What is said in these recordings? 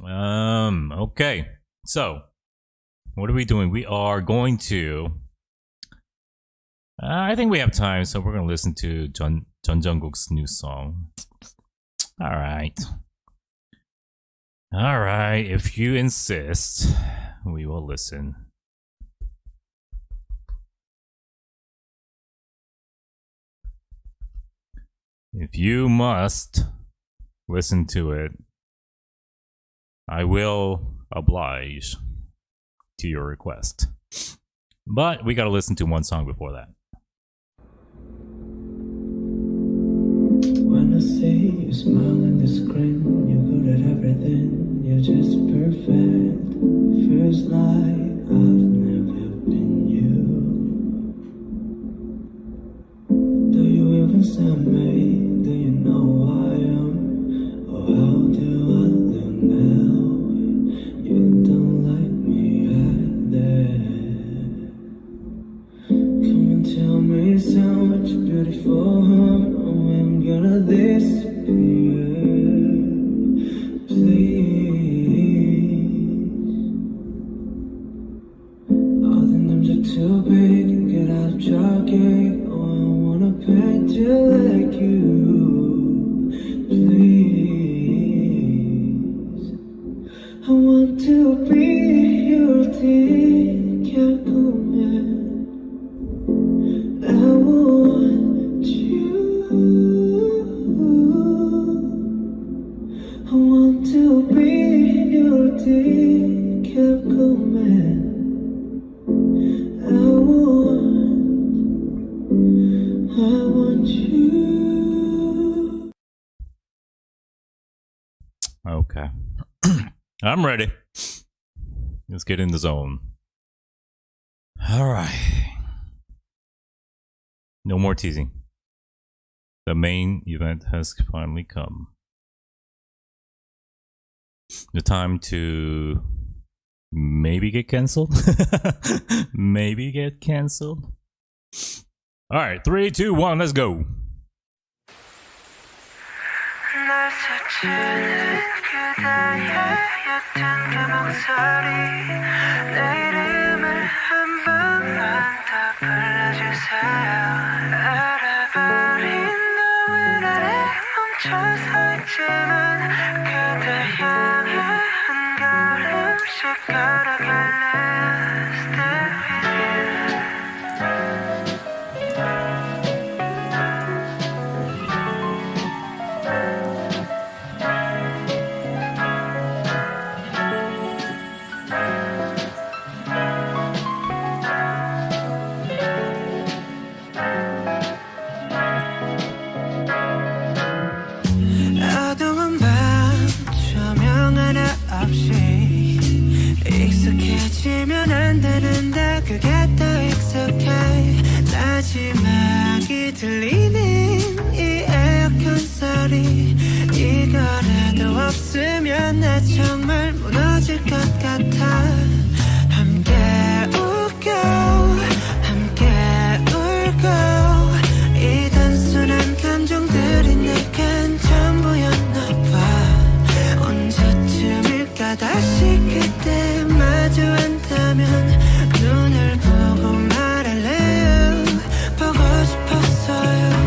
Okay. So, what are we doing? We are going to. I think we have time, so we're going to listen to Jungkook's new song. All right. All right. If you insist, we will listen. If you must listen to it, I will oblige to your request. But we gotta listen to one song before that. When I see you smile in the screen, you're good at everything, you're just perfect. Feels like I've never been you. Do you even send me? Do you know who I am? Or how do I look now? You don't like me either. Come and tell me so much beautiful, I'm gonna disappear. Please. All the names are too big, get out jogging. Oh, I wanna paint you like you. Please. I want to be your decal man. I want you. I want to be your decal man. I want you. Okay. I'm ready. Let's get in the zone. All right. No more teasing. The main event has finally come. The time to maybe get cancelled. Maybe get cancelled. All right, 3, 2, 1, let's go. 날 스치는 그대의 옅은 그 목소리 내 이름을 한 번만 더 불러주세요 알아버린 너의 아래 멈춰서 있지만 그대 향해 한 걸음씩 걸어갈래 Stay with you 어두운 밤 조명 하나 없이 익숙해지면 안 되는데 그게 더 익숙해 마지막이 들리는 이 에어컨 소리 이거라도 없으면 나 정말 무너질 것 같아 함께 웃고 함께 울고 이 단순한 감정들이 내겐 전부였나 봐 언제쯤일까 다시 그때 마주한다면 눈을 보고 말할래요 보고 싶었어요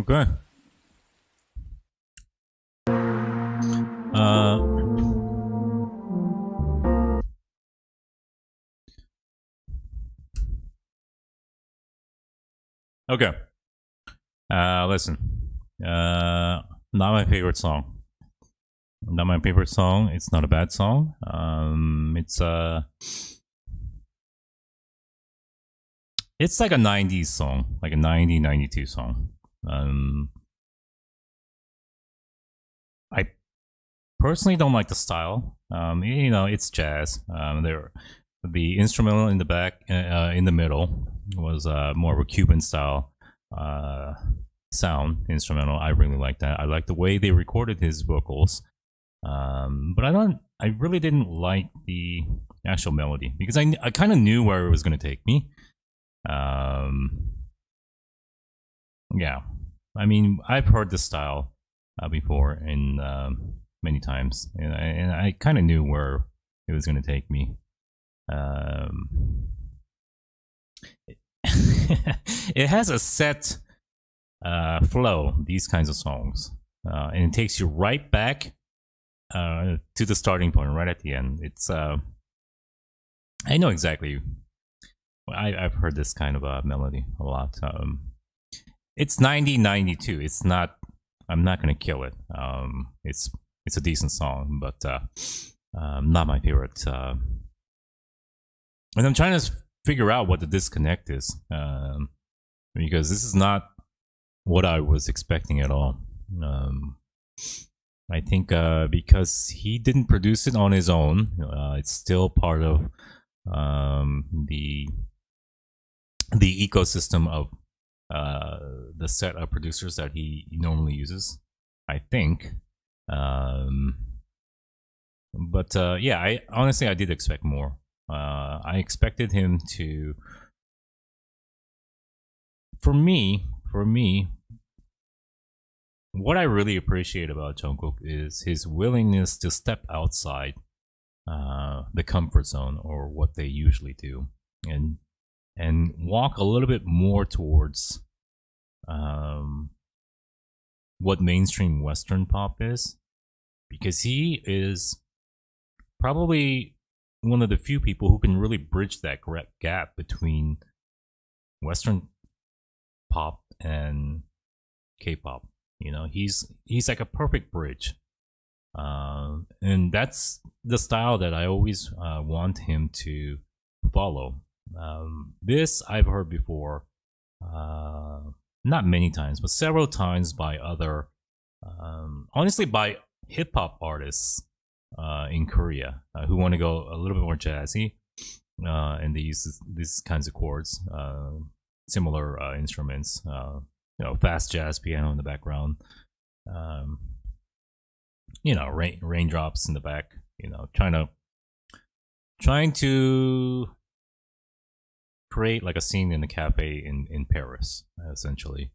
Okay. Okay. Listen. Not my favorite song. Not my favorite song. It's not a bad song. It's like a 90s song, like a 92 song. I personally don't like the style. It's jazz. The instrumental in the back, in the middle, was more of a Cuban style sound instrumental. I really like that. I like the way they recorded his vocals, but I really didn't like the actual melody because I kind of knew where it was going to take me. Yeah, I mean, I've heard this style before and many times, and I kind of knew where it was going to take me. It has a set flow, these kinds of songs, and it takes you right back to the starting point, right at the end. It's I know exactly. I've heard this kind of melody a lot. It's 92. It's not. I'm not gonna kill it. It's a decent song, but not my favorite. And I'm trying to figure out what the disconnect is, because this is not what I was expecting at all. I think because he didn't produce it on his own, it's still part of the ecosystem of the set of producers that he normally uses, I think. But yeah, I honestly did expect more. I expected him to, for me, what I really appreciate about Jungkook is his willingness to step outside the comfort zone or what they usually do, and walk a little bit more towards what mainstream Western pop is, because he is probably one of the few people who can really bridge that gap between Western pop and K-pop. You know, he's like a perfect bridge, and that's the style that I always want him to follow. This I've heard before, not many times, but several times by other, honestly, by hip hop artists in Korea who want to go a little bit more jazzy, and they use these kinds of chords, similar instruments, fast jazz piano in the background, raindrops in the back, trying to create like a scene in a cafe in Paris, essentially.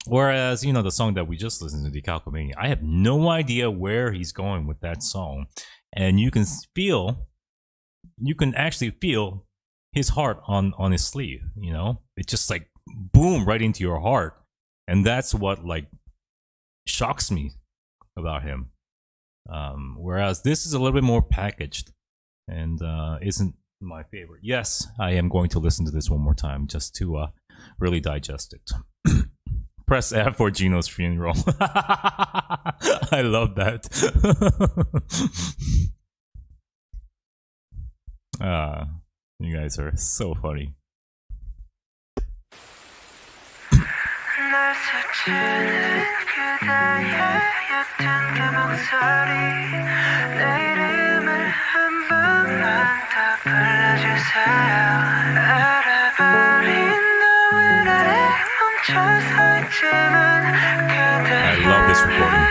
Whereas, the song that we just listened to, the Calcomania, I have no idea where he's going with that song. And you can actually feel his heart on his sleeve, It's just like boom, right into your heart. And that's what like shocks me about him. Whereas this is a little bit more packaged and isn't my favorite. Yes, I am going to listen to this one more time just to really digest it. Press F for Jino's funeral. I love that. You guys are so funny. I love this recording.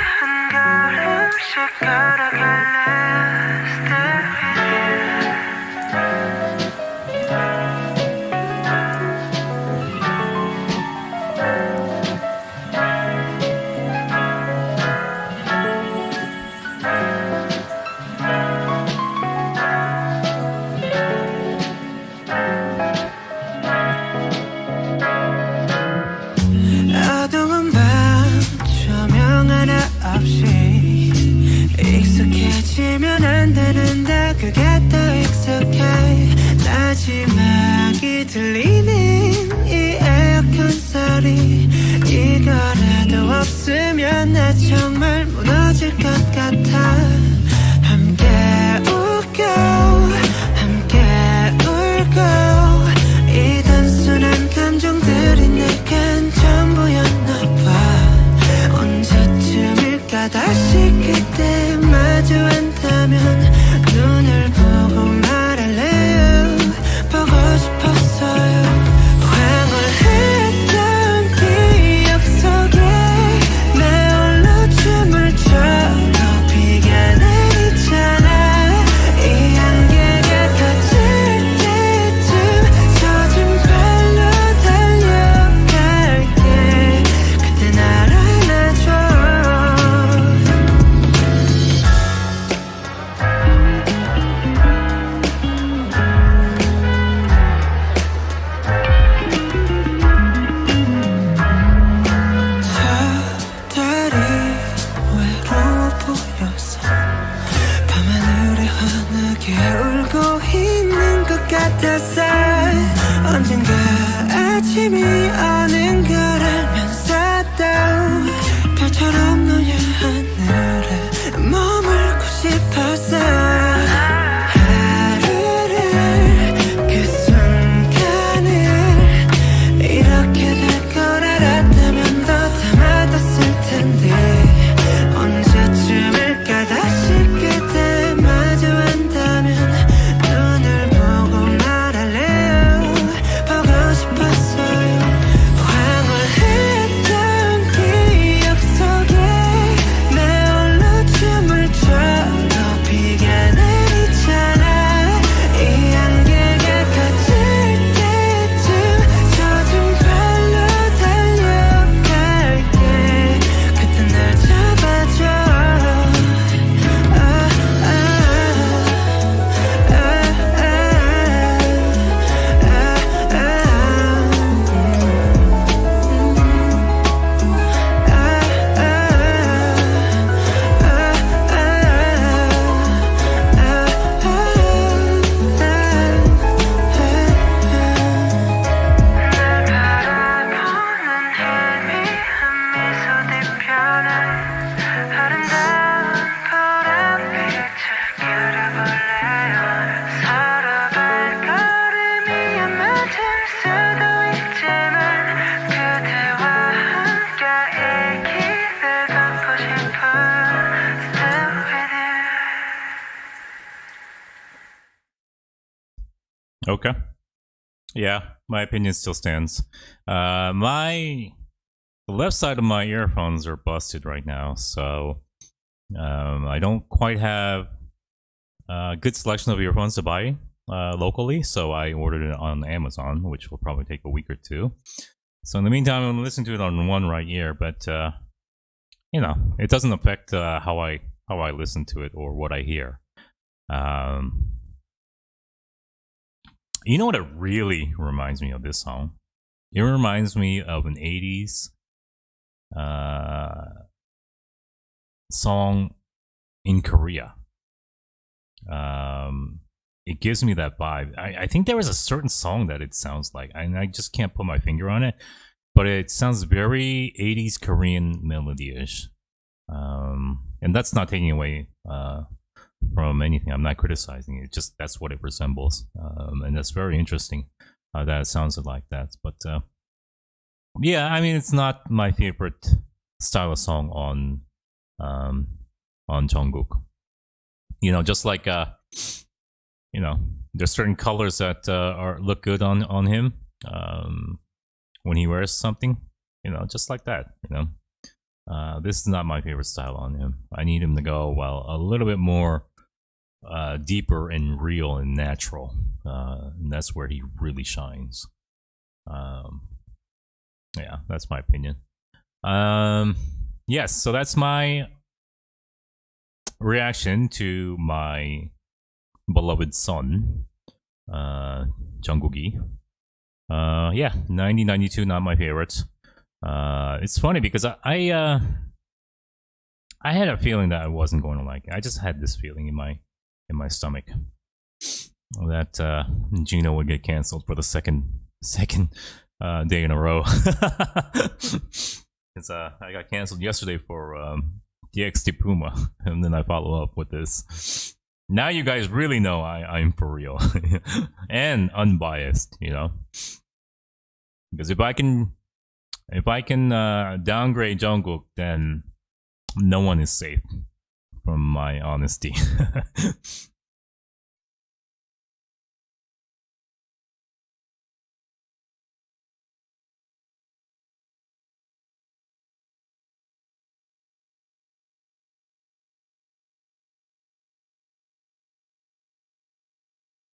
안 되는데 그게 더 익숙해 마지막이 들리는 이 에어컨 소리 이거라도 없으면 나 정말 무너질 것 같아 함께 웃고 함께 울고 이 단순한 감정들이 내겐 전부였나 봐 언제쯤일까 다시 그때 마주한다면 눈을 보고 말할래요 보고 싶었어요 황홀했던 기억 속에 나 홀로 춤을 춰도 비가 내리잖아 이 안개가 터질 때쯤 젖은 발로 달려갈게 그때 날 안아줘 저 달이 외로워 보여서 밤하늘에 환하게 울고 있는 것 같았어 언젠가 아침이 오는 걸 알면서도 별처럼 너의 하늘에 머물고 싶었어 하루를 그 순간을 이렇게 될 걸 알았다면 더 담아뒀을 텐데 언제쯤일까 다시 그때 마주한다면 눈을 보고 말할래요 보고 싶었어요 황홀했던 기억 속에 나 홀로 춤을 춰도 비가 내리잖아 이 안개가 커질 때쯤 젖은 발로 달려갈게 그때 날 잡아줘 Okay. Yeah, my opinion still stands. The left side of my earphones are busted right now, so I don't quite have a good selection of earphones to buy locally, so I ordered it on Amazon, which will probably take a week or two. So in the meantime, I'm gonna listen to it on one right ear, but it doesn't affect how I listen to it or what I hear. You know what it really reminds me of, this song? It reminds me of an 80s song in Korea. It gives me that vibe. I think there is a certain song that it sounds like, and I just can't put my finger on it, but it sounds very 80s Korean melody-ish. And that's not taking away from anything. I'm not criticizing it. Just that's what it resembles, and that's very interesting that it sounds like that. But yeah, I mean, it's not my favorite style of song on Jungkook. Just like there's certain colors that look good on him when he wears something. Just like that. This is not my favorite style on him. I need him to go a little bit more deeper and real and natural, and that's where he really shines. Yeah, that's my opinion. Yes, so that's my reaction to my beloved son, Jungkooki. Yeah, 1992, not my favorite. It's funny because I had a feeling that I wasn't going to like it. I just had this feeling in in my stomach that Jino would get canceled for the second day in a row. Because I got canceled yesterday for DXT Puma, and then I follow up with this. Now you guys really know I'm for real and unbiased, you know. Because if I can downgrade Jungkook, then no one is safe from my honesty.